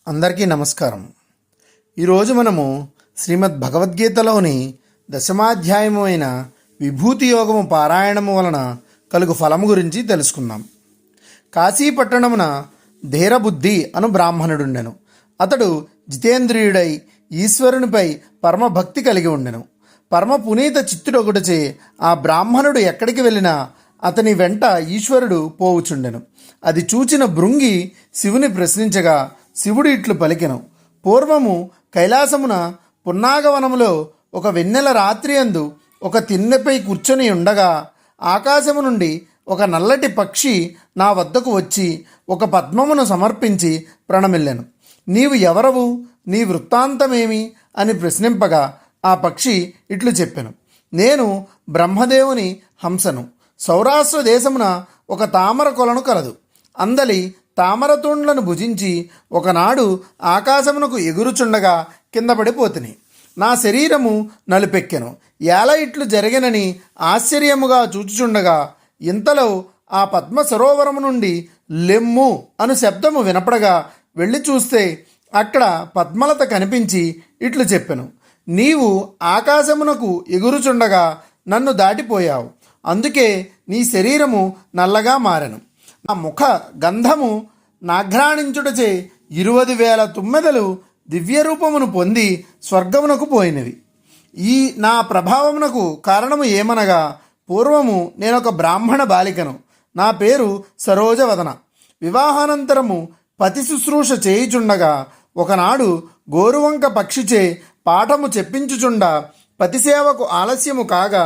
అందరికీ నమస్కారం. ఈరోజు మనము శ్రీమద్ భగవద్గీతలోని దశమాధ్యాయము అయిన విభూతి యోగము పారాయణము వలన కలుగు ఫలము గురించి తెలుసుకుందాం. కాశీపట్టణమున ధీరబుద్ధి అను బ్రాహ్మణుడుండెను. అతడు జితేంద్రియుడై ఈశ్వరునిపై పరమభక్తి కలిగి ఉండెను. పరమ పునీత చిత్తుడొకటిచే ఆ బ్రాహ్మణుడు ఎక్కడికి వెళ్ళినా అతని వెంట ఈశ్వరుడు పోవుచుండెను. అది చూచిన భృంగి శివుని ప్రశ్నించగా శివుడు ఇట్లు పలికెను: పూర్వము కైలాసమున పున్నాగవనములో ఒక వెన్నెల రాత్రి అందు ఒక తిన్నెపై కూర్చొని ఉండగా ఆకాశము నుండి ఒక నల్లటి పక్షి నా వద్దకు వచ్చి ఒక పద్మమును సమర్పించి ప్రణమిల్లెను. నీవు ఎవరవు, నీ వృత్తాంతమేమి అని ప్రశ్నింపగా ఆ పక్షి ఇట్లు చెప్పెను: నేను బ్రహ్మదేవుని హంసను. సౌరాష్ట్ర దేశమున ఒక తామర కొలను కలదు. అందలి తామరతుండ్లను భుజించి ఒకనాడు ఆకాశమునకు ఎగురుచుండగా కింద పడిపోతిని. నా శరీరము నలుపెక్కెను. ఎలా ఇట్లు జరిగినని ఆశ్చర్యముగా చూచుచుండగా ఇంతలో ఆ పద్మ సరోవరము నుండి లెమ్ము అను శబ్దము వినపడగా వెళ్ళి చూస్తే అక్కడ పద్మలత కనిపించి ఇట్లు చెప్పెను: నీవు ఆకాశమునకు ఎగురుచుండగా నన్ను దాటిపోయావు, అందుకే నీ శరీరము నల్లగా మారెను. ఆ ముఖ గంధము నాఘ్రాణించుటచే 20,000 తుమ్మెదలు దివ్యరూపమును పొంది స్వర్గమునకు పోయినవి. ఈ నా ప్రభావమునకు కారణము ఏమనగా, పూర్వము నేనొక బ్రాహ్మణ బాలికను. నా పేరు సరోజవదన. వివాహానంతరము పతి శుశ్రూష చేయుచుండగా ఒకనాడు గోరువంక పక్షిచే పాఠము చెప్పించుచుండ పతిసేవకు ఆలస్యము కాగా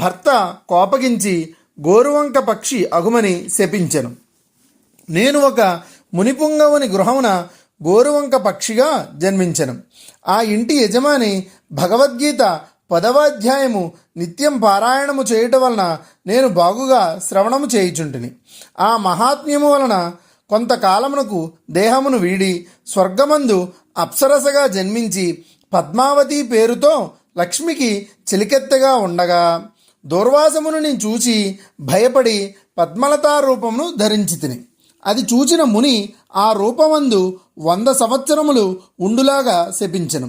భర్త కోపగించి గోరువంక పక్షి అగుమని శపించెను. నేను ఒక మునిపుంగవుని గృహమున గోరువంక పక్షిగా జన్మించెను. ఆ ఇంటి యజమాని భగవద్గీత 10వ అధ్యాయము నిత్యం పారాయణము చేయటం వలన నేను బాగుగా శ్రవణము చేయుచుంటిని. ఆ మహాత్మ్యము వలన కొంతకాలమునకు దేహమును వీడి స్వర్గమందు అప్సరసగా జన్మించి పద్మావతి పేరుతో లక్ష్మికి చిలికెత్తగా ఉండగా దూర్వాసమును చూచి భయపడి పద్మలతా రూపమును ధరించి తిని. అది చూచిన ముని ఆ రూపమందు 100 సంవత్సరములు ఉండులాగా శపించెను.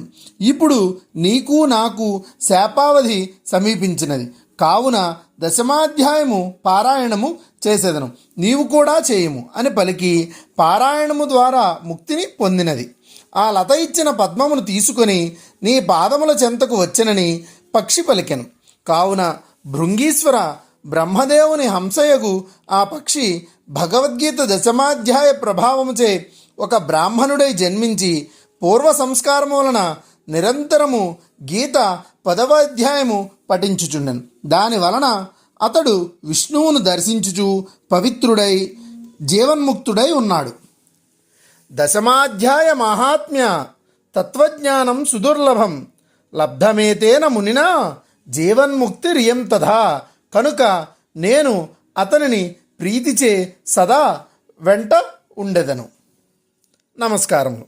ఇప్పుడు నీకు నాకు శాపావధి సమీపించినది కావున దశమాధ్యాయము పారాయణము చేసేదను, నీవు కూడా చేయము అని పలికి పారాయణము ద్వారా ముక్తిని పొందినది. ఆ లత ఇచ్చిన పద్మమును తీసుకొని నీ పాదముల చెంతకు వచ్చెనని పక్షి పలికెను. కావున భృంగీశ్వర, బ్రహ్మదేవుని హంసయగు ఆ పక్షి భగవద్గీత దశమాధ్యాయ ప్రభావముచే ఒక బ్రాహ్మణుడై జన్మించి పూర్వ సంస్కారము వలన నిరంతరము గీత 10వ అధ్యాయము పఠించుచుండెను. దాని వలన అతడు విష్ణువును దర్శించుచు పవిత్రుడై జీవన్ముక్తుడై ఉన్నాడు. దశమాధ్యాయ మహాత్మ్య తత్వజ్ఞానం సుదుర్లభం లబ్ధమేతేన మునినా జీవన్ముక్తిరియం తథా. కనుక నేను అతనిని ప్రీతిచే సదా వెంట ఉండెదను. నమస్కారము.